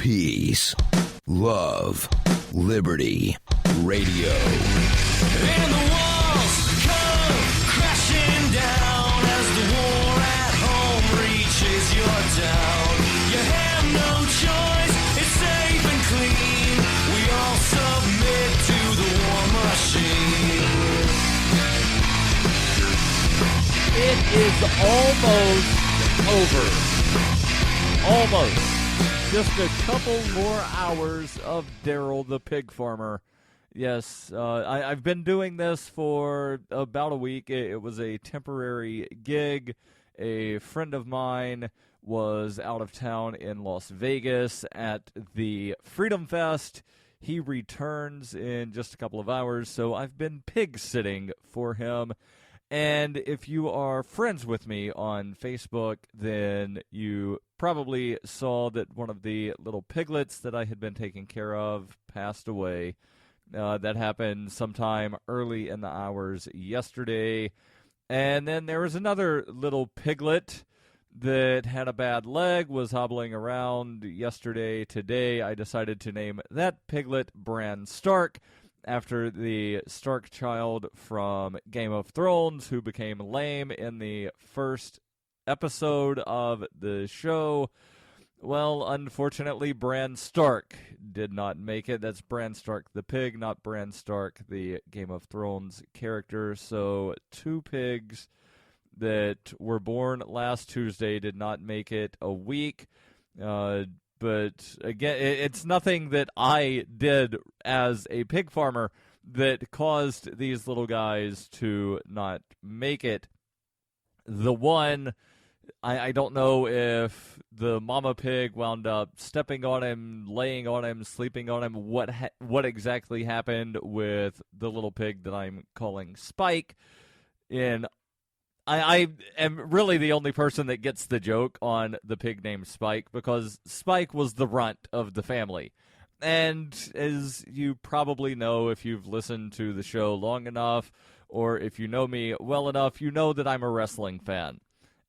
Peace, love, liberty, radio. And the walls come crashing down as the war at home reaches your town. You have no choice, it's safe and clean. We all submit to the war machine. It is almost over. Almost. Just a couple more hours of Darryl the Pig Farmer. Yes, I've been doing this for about a week. It was a temporary gig. A friend of mine was out of town in Las Vegas at the Freedom Fest. He returns in just a couple of hours, so I've been pig sitting for him. And if you are friends with me on Facebook, then you probably saw that one of the little piglets that I had been taking care of passed away. That happened sometime early in the hours yesterday. And then there was another little piglet that had a bad leg, was hobbling around yesterday. Today, I decided to name that piglet Bran Stark, after the Stark child from Game of Thrones, who became lame in the first episode of the show. Well, unfortunately, Bran Stark did not make it. That's Bran Stark the pig, not Bran Stark, the Game of Thrones character. So 2 pigs that were born last Tuesday did not make it a week. But again, it's nothing that I did as a pig farmer that caused these little guys to not make it. The one, I don't know if the mama pig wound up stepping on him, laying on him, sleeping on him, what exactly happened with the little pig that I'm calling Spike. I am really the only person that gets the joke on the pig named Spike, because Spike was the runt of the family. And as you probably know, if you've listened to the show long enough, or if you know me well enough, you know that I'm a wrestling fan.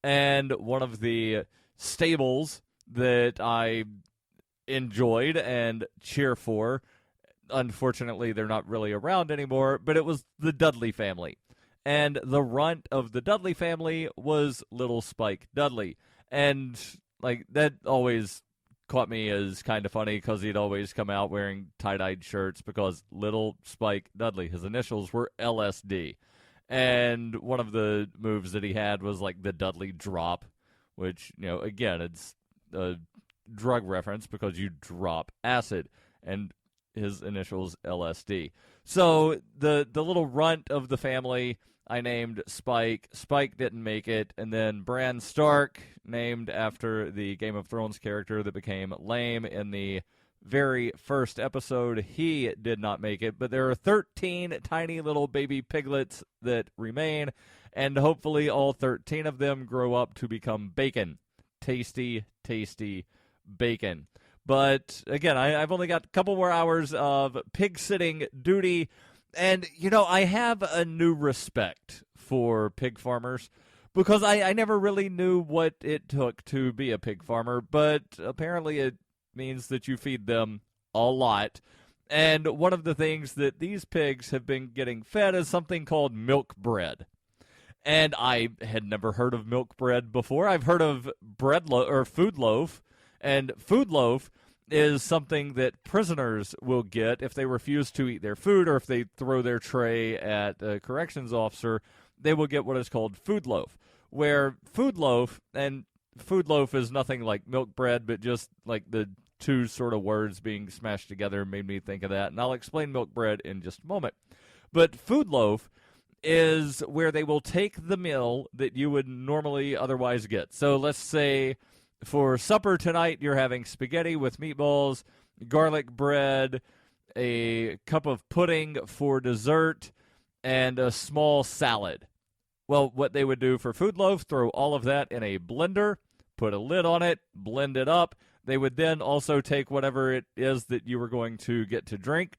And one of the stables that I enjoyed and cheer for, unfortunately they're not really around anymore, but it was the Dudley family. And the runt of the Dudley family was little Spike Dudley. And, like, that always caught me as kind of funny, because he'd always come out wearing tie-dyed shirts, because little Spike Dudley, his initials were LSD. And one of the moves that he had was, like, the Dudley Drop, which, you know, again, it's a drug reference because you drop acid. And his initials LSD. So the little runt of the family I named Spike. Spike didn't make it. And then Bran Stark, named after the Game of Thrones character that became lame in the very first episode, he did not make it. But there are 13 tiny little baby piglets that remain, and hopefully all 13 of them grow up to become bacon. Tasty, tasty bacon. But again, I've only got a couple more hours of pig-sitting duty. And, you know, I have a new respect for pig farmers, because I never really knew what it took to be a pig farmer. But apparently it means that you feed them a lot. And one of the things that these pigs have been getting fed is something called milk bread. And I had never heard of milk bread before. I've heard of food loaf. And food loaf is something that prisoners will get if they refuse to eat their food, or if they throw their tray at a corrections officer. They will get what is called food loaf, where food loaf is nothing like milk bread, but just like the two sort of words being smashed together made me think of that. And I'll explain milk bread in just a moment. But food loaf is where they will take the meal that you would normally otherwise get. So let's say for supper tonight, you're having spaghetti with meatballs, garlic bread, a cup of pudding for dessert, and a small salad. Well, what they would do for food loaf, throw all of that in a blender, put a lid on it, blend it up. They would then also take whatever it is that you were going to get to drink,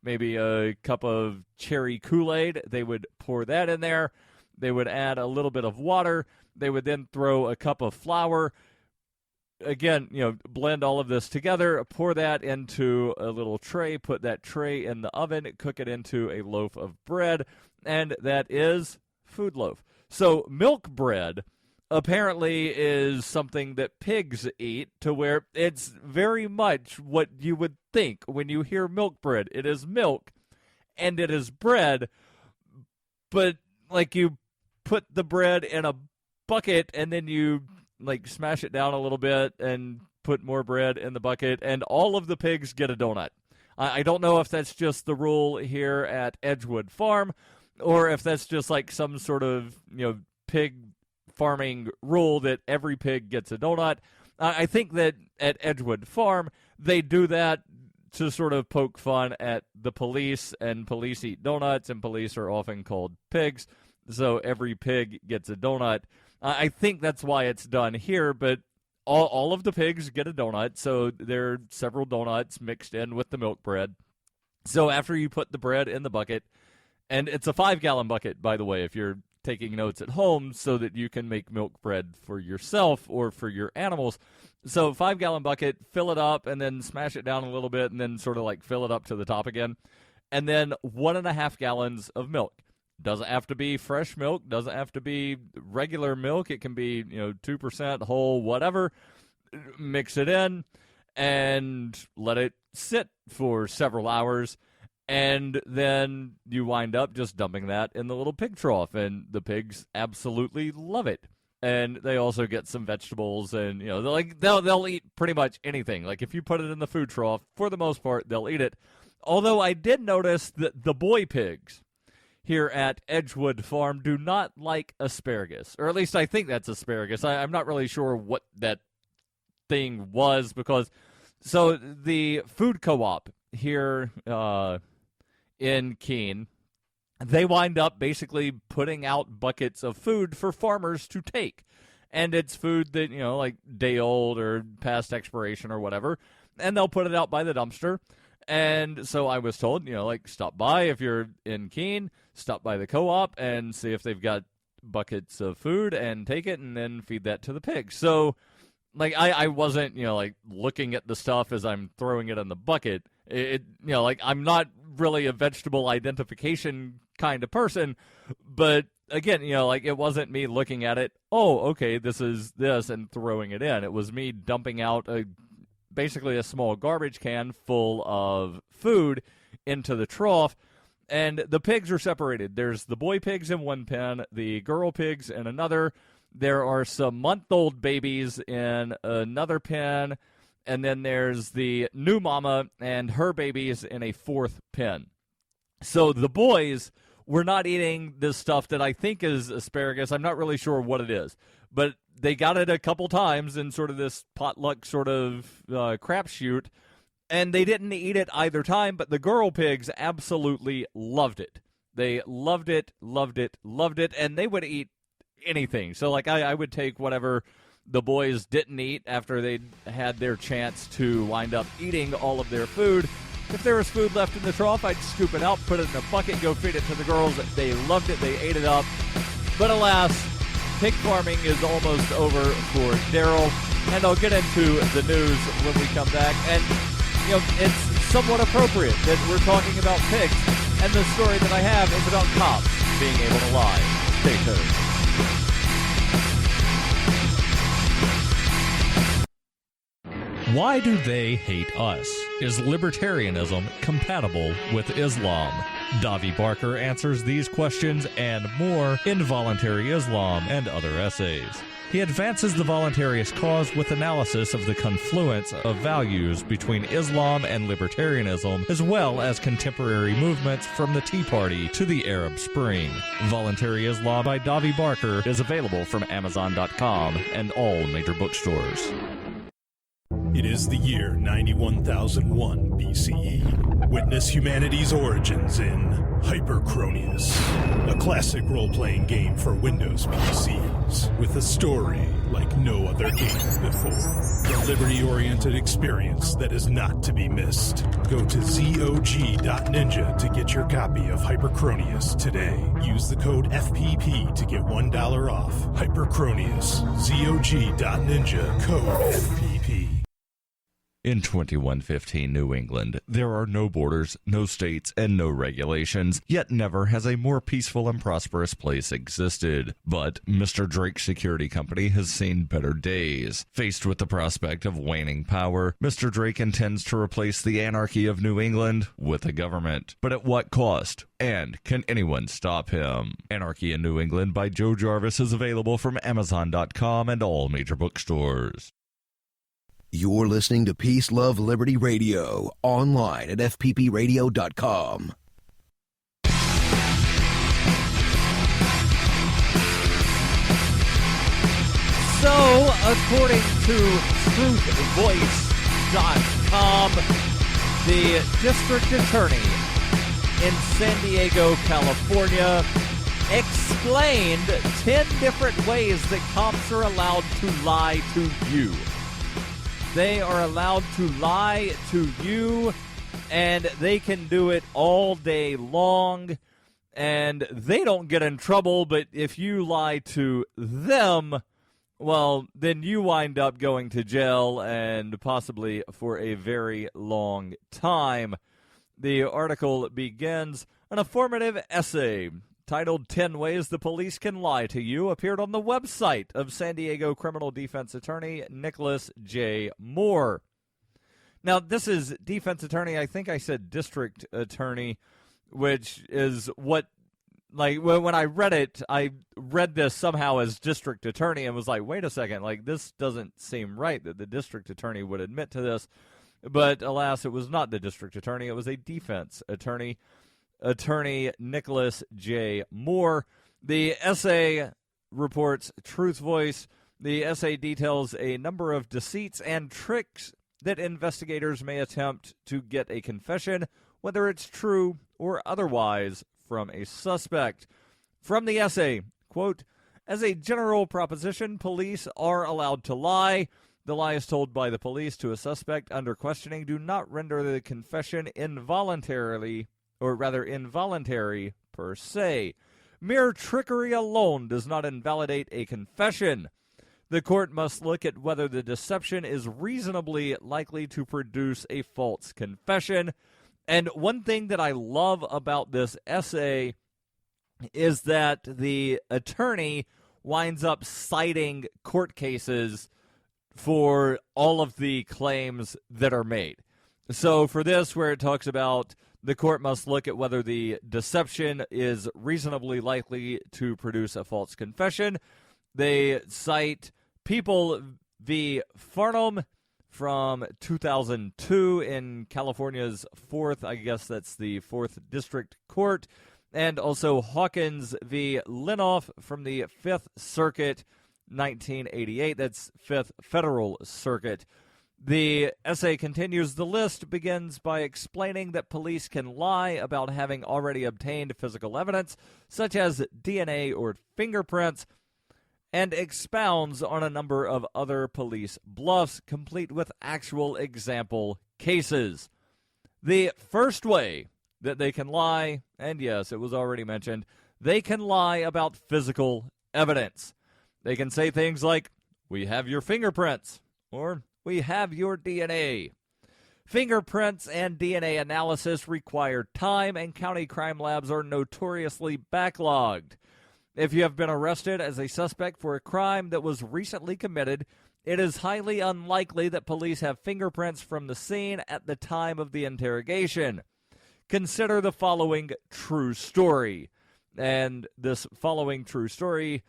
maybe a cup of cherry Kool-Aid. They would pour that in there. They would add a little bit of water. They would then throw a cup of flour, again, blend all of this together, pour that into a little tray, put that tray in the oven, cook it into a loaf of bread, and that is food loaf. So milk bread apparently is something that pigs eat, to where it's very much what you would think when you hear milk bread. It is milk and it is bread, but like you put the bread in a bucket and then you like smash it down a little bit and put more bread in the bucket, and all of the pigs get a donut. I don't know if that's just the rule here at Edgewood Farm, or if that's just like some sort of pig farming rule that every pig gets a donut. I think that at Edgewood Farm they do that to sort of poke fun at the police, and police eat donuts, and police are often called pigs, so every pig gets a donut. I think that's why it's done here, but all of the pigs get a donut, so there are several donuts mixed in with the milk bread. So after you put the bread in the bucket, and it's a 5-gallon bucket, by the way, if you're taking notes at home, so that you can make milk bread for yourself or for your animals. So 5-gallon bucket, fill it up, and then smash it down a little bit, and then sort of like fill it up to the top again. And then 1.5 gallons of milk. Doesn't have to be fresh milk, doesn't have to be regular milk. It can be, 2% whole, whatever. Mix it in and let it sit for several hours. And then you wind up just dumping that in the little pig trough, and the pigs absolutely love it. And they also get some vegetables, and they'll eat pretty much anything. Like if you put it in the food trough, for the most part, they'll eat it. Although I did notice that the boy pigs here at Edgewood Farm do not like asparagus, or at least I think that's asparagus. I'm not really sure what that thing was, because so the food co-op here in Keene, they wind up basically putting out buckets of food for farmers to take, and it's food that like day old or past expiration or whatever, and they'll put it out by the dumpster. And so I was told, stop by if you're in Keene, stop by the co-op and see if they've got buckets of food and take it and then feed that to the pigs. So, I wasn't, looking at the stuff as I'm throwing it in the bucket. I'm not really a vegetable identification kind of person, but again, it wasn't me looking at it, oh, okay, this is this, and throwing it in. It was me dumping out basically a small garbage can full of food into the trough, and the pigs are separated. There's the boy pigs in one pen, the girl pigs in another. There are some month-old babies in another pen, and then there's the new mama and her babies in a fourth pen. So the boys were not eating this stuff that I think is asparagus. I'm not really sure what it is, but they got it a couple times in sort of this potluck sort of crapshoot, and they didn't eat it either time, but the girl pigs absolutely loved it. They loved it, loved it, loved it, and they would eat anything. So, I would take whatever the boys didn't eat after they'd had their chance to wind up eating all of their food. If there was food left in the trough, I'd scoop it out, put it in a bucket, go feed it to the girls. They loved it. They ate it up. But alas, pig farming is almost over for Darryl, and I'll get into the news when we come back. And, it's somewhat appropriate that we're talking about pigs, and the story that I have is about cops being able to lie. Stay tuned. Why do they hate us? Is libertarianism compatible with Islam? Davi Barker answers these questions and more in Voluntary Islam and Other Essays. He advances the voluntarist cause with analysis of the confluence of values between Islam and libertarianism, as well as contemporary movements from the Tea Party to the Arab Spring. Voluntary Islam by Davi Barker is available from Amazon.com and all major bookstores. It is the year 91,001 BCE. Witness humanity's origins in Hyperchronius, a classic role-playing game for Windows PCs, with a story like no other game before. A liberty-oriented experience that is not to be missed. Go to zog.ninja to get your copy of Hyperchronius today. Use the code FPP to get $1 off. Hyperchronius, zog.ninja, code FPP. In 2115 New England, there are no borders, no states, and no regulations, yet never has a more peaceful and prosperous place existed. But Mr. Drake's security company has seen better days. Faced with the prospect of waning power, Mr. Drake intends to replace the anarchy of New England with a government. But at what cost? And can anyone stop him? Anarchy in New England by Joe Jarvis is available from Amazon.com and all major bookstores. You're listening to Peace, Love, Liberty Radio, online at fppradio.com. So, according to truthvoice.com, the district attorney in San Diego, California, explained 10 different ways that cops are allowed to lie to you. They are allowed to lie to you, and they can do it all day long, and they don't get in trouble, but if you lie to them, well, then you wind up going to jail, and possibly for a very long time. The article begins, an informative essay titled 10 Ways the Police Can Lie to You appeared on the website of San Diego criminal defense attorney Nicholas J. Moore. Now, this is defense attorney, I think I said district attorney, which is what, like, when I read it, I read this somehow as district attorney and was like, wait a second, like, this doesn't seem right that the district attorney would admit to this. But alas, it was not the district attorney, it was a defense attorney. Attorney Nicholas J. Moore. The essay reports Truth Voice. The essay details a number of deceits and tricks that investigators may attempt to get a confession, whether it's true or otherwise, from a suspect. From the essay, quote, as a general proposition, police are allowed to lie. The lies told by the police to a suspect under questioning do not render the confession involuntary per se. Mere trickery alone does not invalidate a confession. The court must look at whether the deception is reasonably likely to produce a false confession. And one thing that I love about this essay is that the attorney winds up citing court cases for all of the claims that are made. So for this, where it talks about the court must look at whether the deception is reasonably likely to produce a false confession, they cite People v. Farnham from 2002 in California's 4th, I guess that's the 4th District Court, and also Hawkins v. Linoff from the 5th Circuit, 1988. That's 5th Federal Circuit. The essay continues. The list begins by explaining that police can lie about having already obtained physical evidence, such as DNA or fingerprints, and expounds on a number of other police bluffs, complete with actual example cases. The first way that they can lie, and yes, it was already mentioned, they can lie about physical evidence. They can say things like, we have your fingerprints, or we have your DNA. Fingerprints and DNA analysis require time, and county crime labs are notoriously backlogged. If you have been arrested as a suspect for a crime that was recently committed, it is highly unlikely that police have fingerprints from the scene at the time of the interrogation. Consider the following true story. And this following true story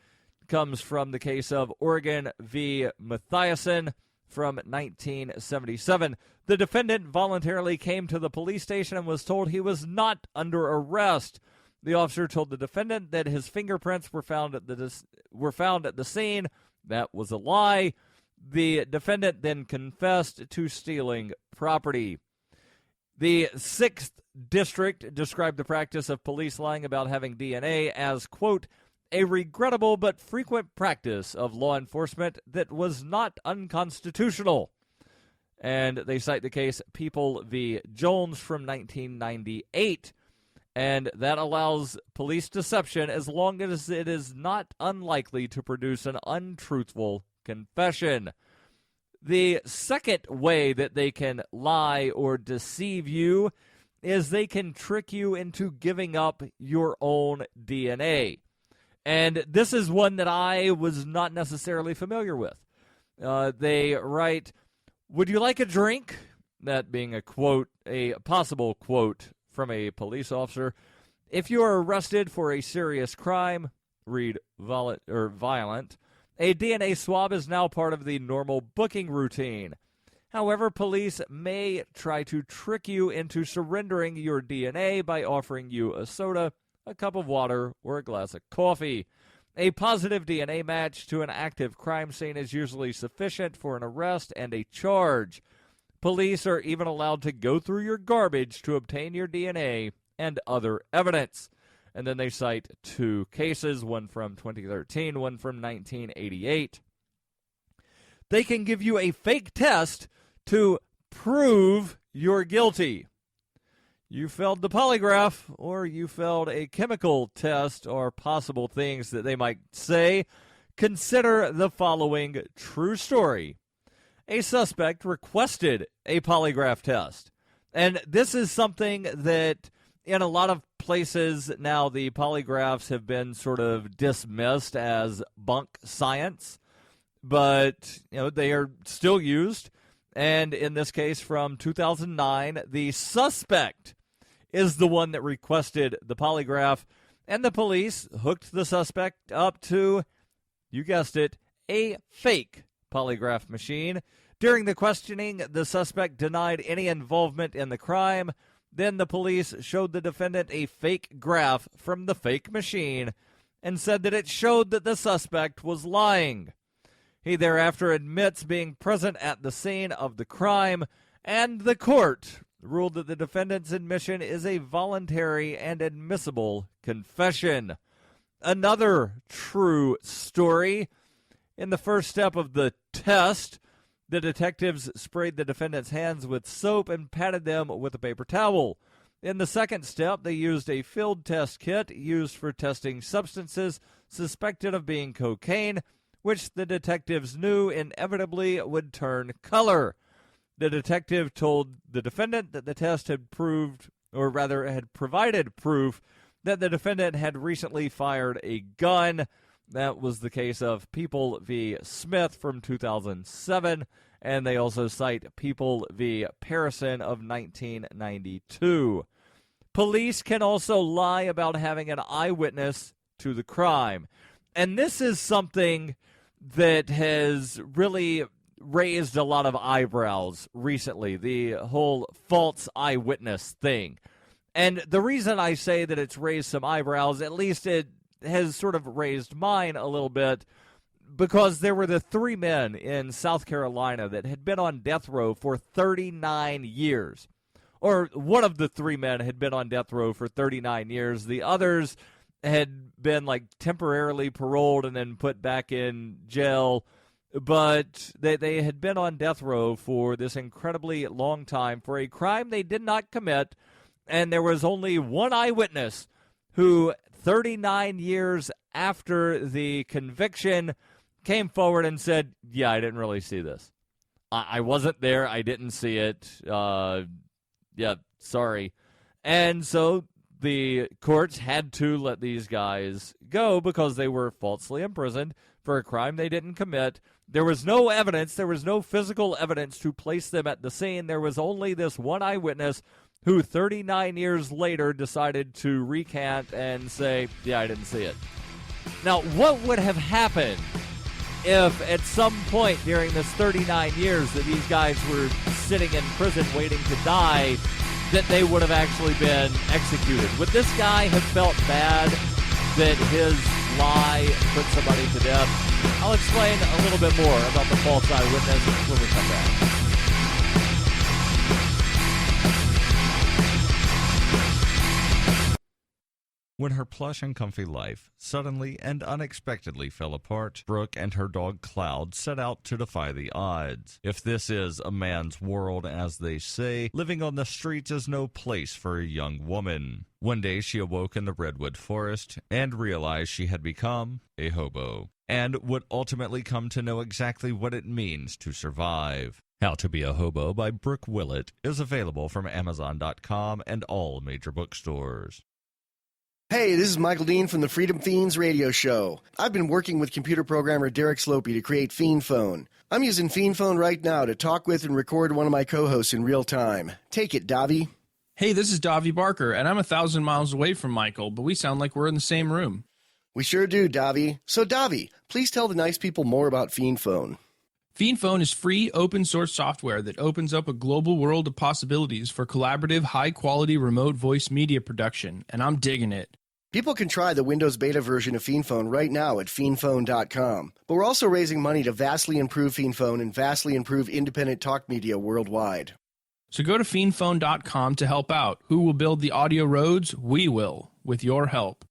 comes from the case of Oregon v. Mathiasen from 1977. The defendant voluntarily came to the police station and was told he was not under arrest. The officer told the defendant that his fingerprints were found at the scene. That was a lie. The defendant then confessed to stealing property. The 6th District described the practice of police lying about having DNA as, quote, a regrettable but frequent practice of law enforcement that was not unconstitutional. And they cite the case People v. Jones from 1998. And that allows police deception as long as it is not unlikely to produce an untruthful confession. The second way that they can lie or deceive you is they can trick you into giving up your own DNA. And this is one that I was not necessarily familiar with. They write, "Would you like a drink?" That being a quote, a possible quote from a police officer. "If you are arrested for a serious crime," read violent, "a DNA swab is now part of the normal booking routine. However, police may try to trick you into surrendering your DNA by offering you a soda, a cup of water, or a glass of coffee. A positive DNA match to an active crime scene is usually sufficient for an arrest and a charge. Police are even allowed to go through your garbage to obtain your DNA and other evidence." And then they cite two cases, one from 2013, one from 1988. They can give you a fake test to prove you're guilty. You failed the polygraph, or you failed a chemical test, or possible things that they might say. Consider the following true story. A suspect requested a polygraph test. And this is something that in a lot of places now the polygraphs have been sort of dismissed as bunk science, but they are still used. And in this case from 2009, the suspect is the one that requested the polygraph, and the police hooked the suspect up to, you guessed it, a fake polygraph machine. During the questioning, the suspect denied any involvement in the crime. Then the police showed the defendant a fake graph from the fake machine and said that it showed that the suspect was lying. He thereafter admits being present at the scene of the crime, and the court ruled that the defendant's admission is a voluntary and admissible confession. Another true story. In the first step of the test, the detectives sprayed the defendant's hands with soap and patted them with a paper towel. In the second step, they used a field test kit used for testing substances suspected of being cocaine, which the detectives knew inevitably would turn color. The detective told the defendant that the test had provided proof that the defendant had recently fired a gun. That was the case of People v. Smith from 2007, and they also cite People v. Parison of 1992. Police can also lie about having an eyewitness to the crime. And this is something that has really raised a lot of eyebrows recently, the whole false eyewitness thing. And the reason I say that it's raised some eyebrows, at least it has sort of raised mine a little bit, because there were the three men in South Carolina that had been on death row for 39 years. Or one of the three men had been on death row for 39 years. The others had been temporarily paroled and then put back in jail. But they had been on death row for this incredibly long time for a crime they did not commit. And there was only one eyewitness who, 39 years after the conviction, came forward and said, "Yeah, I didn't really see this. I wasn't there. I didn't see it. Yeah, sorry." And so the courts had to let these guys go because they were falsely imprisoned for a crime they didn't commit. There was no evidence. There was no physical evidence to place them at the scene. There was only this one eyewitness who 39 years later decided to recant and say, "Yeah, I didn't see it." Now, what would have happened if at some point during this 39 years that these guys were sitting in prison waiting to die, that they would have actually been executed? Would this guy have felt bad that his lie put somebody to death? I'll explain a little bit more about the false eyewitness when we come back. When her plush and comfy life suddenly and unexpectedly fell apart, Brooke and her dog Cloud set out to defy the odds. If this is a man's world, as they say, living on the streets is no place for a young woman. One day she awoke in the redwood forest and realized she had become a hobo, and would ultimately come to know exactly what it means to survive. How to Be a Hobo by Brooke Willett is available from Amazon.com and all major bookstores. Hey, this is Michael Dean from the Freedom Fiends radio show. I've been working with computer programmer Derek Slopey to create Fiend Phone. I'm using Fiend Phone right now to talk with and record one of my co-hosts in real time. Take it, Davi. Hey, this is Davi Barker, and I'm 1,000 miles away from Michael, but we sound like we're in the same room. We sure do, Davi. So, Davi, please tell the nice people more about Fiend Phone. Fiend Phone is free, open-source software that opens up a global world of possibilities for collaborative, high-quality remote voice media production, and I'm digging it. People can try the Windows beta version of Fiend Phone right now at fiendphone.com. But we're also raising money to vastly improve Fiend Phone and vastly improve independent talk media worldwide. So go to fiendphone.com to help out. Who will build the audio roads? We will, with your help.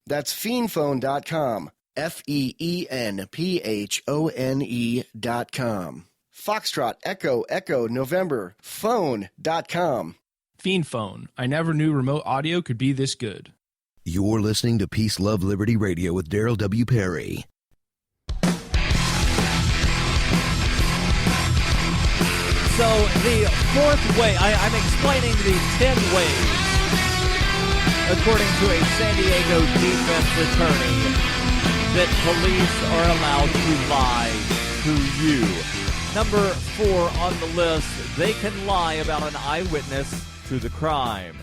That's fiendphone.com. FEENPHONE.com. Foxtrot, Echo, November, phone.com. Fiend Phone. I never knew remote audio could be this good. You're listening to Peace, Love, Liberty Radio with Darryl W. Perry. So the fourth way, I'm explaining the 10 ways, according to a San Diego defense attorney, that police are allowed to lie to you. Number 4 on the list, they can lie about an eyewitness to the crime.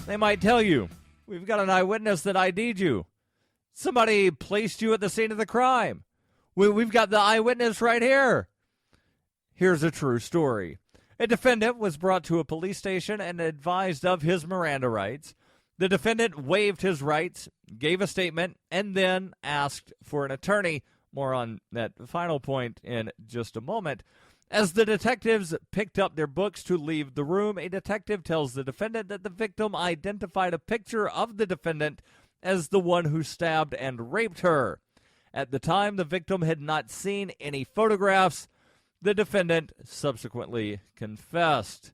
They might tell you, we've got an eyewitness that ID'd you. Somebody placed you at the scene of the crime. We've got the eyewitness right here. Here's a true story. A defendant was brought to a police station and advised of his Miranda rights. The defendant waived his rights, gave a statement, and then asked for an attorney. More on that final point in just a moment. As the detectives picked up their books to leave the room, a detective tells the defendant that the victim identified a picture of the defendant as the one who stabbed and raped her. At the time, the victim had not seen any photographs. The defendant subsequently confessed.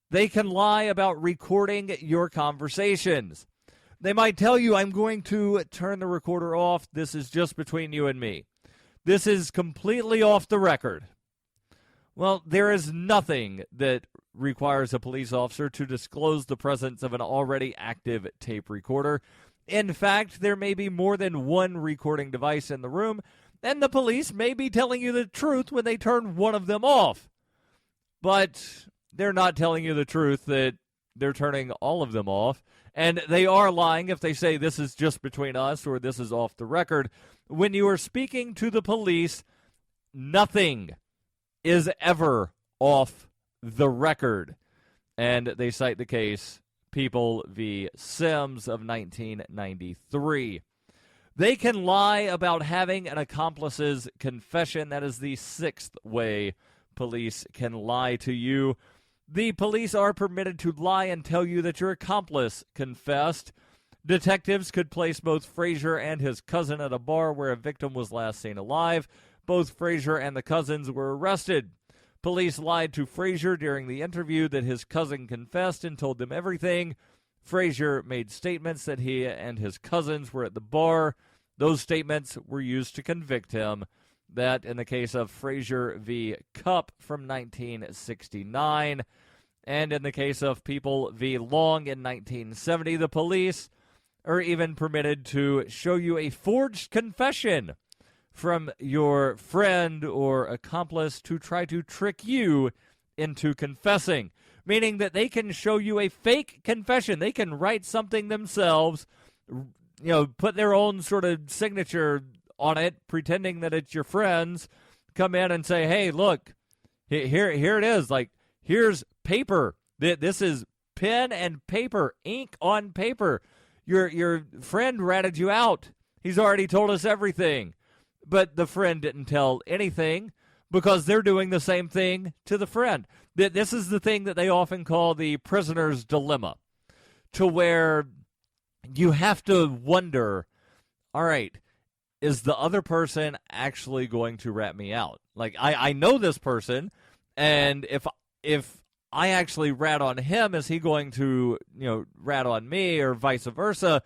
They can lie about recording your conversations. They might tell you, I'm going to turn the recorder off. This is just between you and me. This is completely off the record. Well, there is nothing that requires a police officer to disclose the presence of an already active tape recorder. In fact, there may be more than one recording device in the room, and the police may be telling you the truth when they turn one of them off. But they're not telling you the truth that they're turning all of them off, and they are lying if they say this is just between us or this is off the record. When you are speaking to the police, nothing is ever off the record. And they cite the case People v. Sims of 1993. They can lie about having an accomplice's confession. That is the 6th way police can lie to you. The police are permitted to lie and tell you that your accomplice confessed. Detectives could place both Frazier and his cousin at a bar where a victim was last seen alive. Both Frazier and the cousins were arrested. Police lied to Frazier during the interview that his cousin confessed and told them everything. Frazier made statements that he and his cousins were at the bar. Those statements were used to convict him. That in the case of Frazier v. Cupp from 1969. And in the case of People v. Long in 1970, the police are even permitted to show you a forged confession from your friend or accomplice to try to trick you into confessing, meaning that they can show you a fake confession. They can write something themselves, put their own sort of signature on it, pretending that it's your friends, come in and say, hey, look, here it is. Like, here's paper. This is pen and paper, ink on paper. Your friend ratted you out. He's already told us everything. But the friend didn't tell anything because they're doing the same thing to the friend. This is the thing that they often call the prisoner's dilemma, to where you have to wonder, all right, is the other person actually going to rat me out? Like, I know this person, and if I actually rat on him, is he going to, rat on me, or vice versa?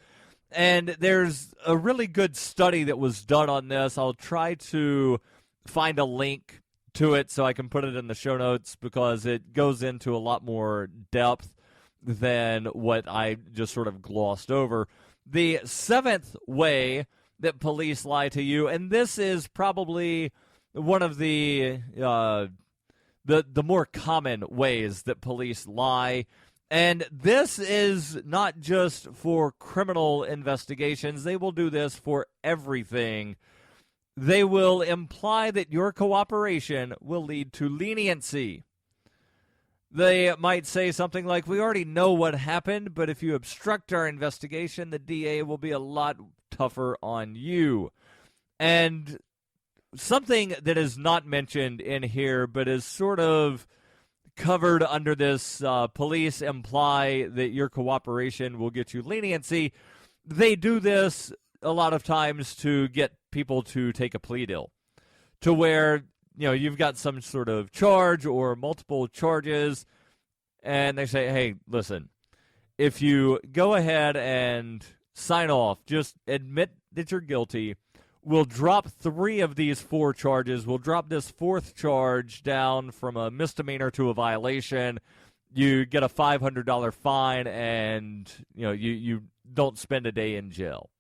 And there's a really good study that was done on this. I'll try to find a link to it so I can put it in the show notes, because it goes into a lot more depth than what I just sort of glossed over. The seventh way that police lie to you, and this is probably one of the more common ways that police lie. And this is not just for criminal investigations. They will do this for everything. They will imply that your cooperation will lead to leniency. They might say something like, we already know what happened, but if you obstruct our investigation, the DA will be a lot tougher on you. And something that is not mentioned in here, but is sort of covered under this police imply that your cooperation will get you leniency. They do this a lot of times to get people to take a plea deal, to where you've got some sort of charge or multiple charges, and they say, hey, listen, if you go ahead and sign off, just admit that you're guilty, we'll drop 3 of these 4 charges. We'll drop this 4th charge down from a misdemeanor to a violation. You get a $500 fine, and you don't spend a day in jail.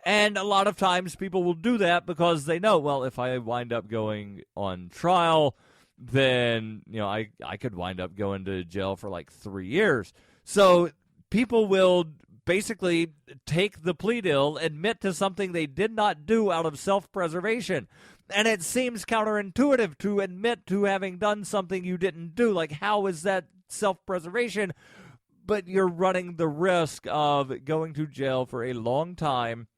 And a lot of times people will do that because they know, well, if I wind up going on trial, then I could wind up going to jail for like 3 years. So people will basically take the plea deal, admit to something they did not do out of self-preservation. And it seems counterintuitive to admit to having done something you didn't do. Like, how is that self-preservation? But you're running the risk of going to jail for a long time,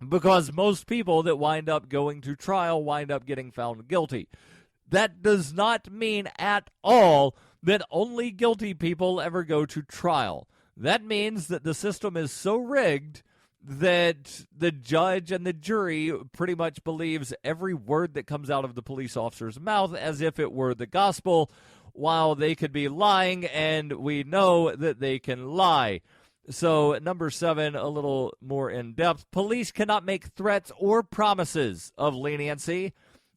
because most people that wind up going to trial wind up getting found guilty. That does not mean at all that only guilty people ever go to trial. That means that the system is so rigged that the judge and the jury pretty much believes every word that comes out of the police officer's mouth as if it were the gospel, while they could be lying, and we know that they can lie. So, number 7, a little more in-depth. Police cannot make threats or promises of leniency.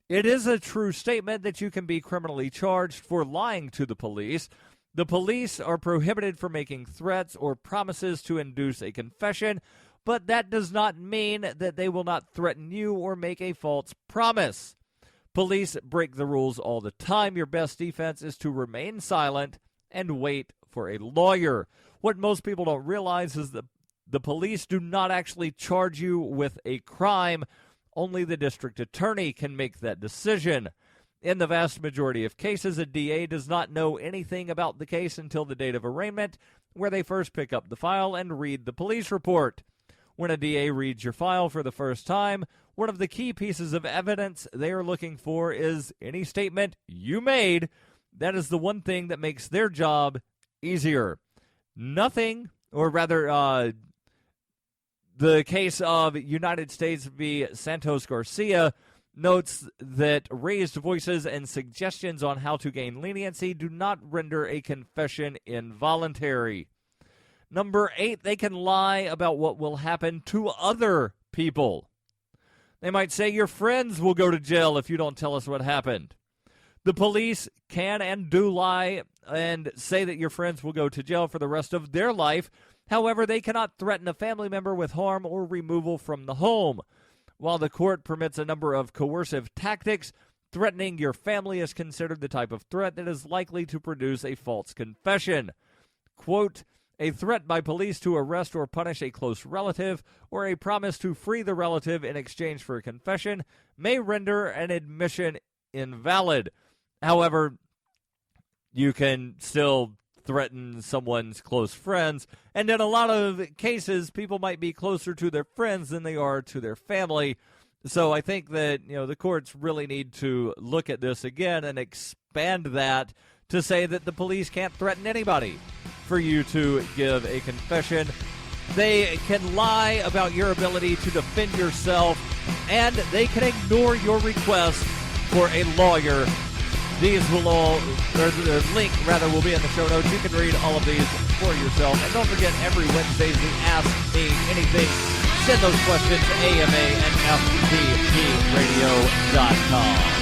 It is a true statement that you can be criminally charged for lying to the police. The police are prohibited from making threats or promises to induce a confession, but that does not mean that they will not threaten you or make a false promise. Police break the rules all the time. Your best defense is to remain silent and wait for a lawyer. What most people don't realize is that the police do not actually charge you with a crime. Only the district attorney can make that decision. In the vast majority of cases, a DA does not know anything about the case until the date of arraignment, where they first pick up the file and read the police report. When a DA reads your file for the first time, one of the key pieces of evidence they are looking for is any statement you made. That is the one thing that makes their job easier. Nothing, or rather, the case of United States v. Santos Garcia notes that raised voices and suggestions on how to gain leniency do not render a confession involuntary. Number 8, they can lie about what will happen to other people. They might say your friends will go to jail if you don't tell us what happened. The police can and do lie and say that your friends will go to jail for the rest of their life. However, they cannot threaten a family member with harm or removal from the home. While the court permits a number of coercive tactics, threatening your family is considered the type of threat that is likely to produce a false confession. Quote, a threat by police to arrest or punish a close relative, or a promise to free the relative in exchange for a confession, may render an admission invalid. However, you can still threaten someone's close friends, and in a lot of cases, people might be closer to their friends than they are to their family. So I think that, the courts really need to look at this again and expand that to say that the police can't threaten anybody for you to give a confession. They can lie about your ability to defend yourself, and they can ignore your request for a lawyer. These will all, or the link rather, will be in the show notes. You can read all of these for yourself. And don't forget, every Wednesday, the Ask Me Anything. Send those questions to AMA at FPPradio.com.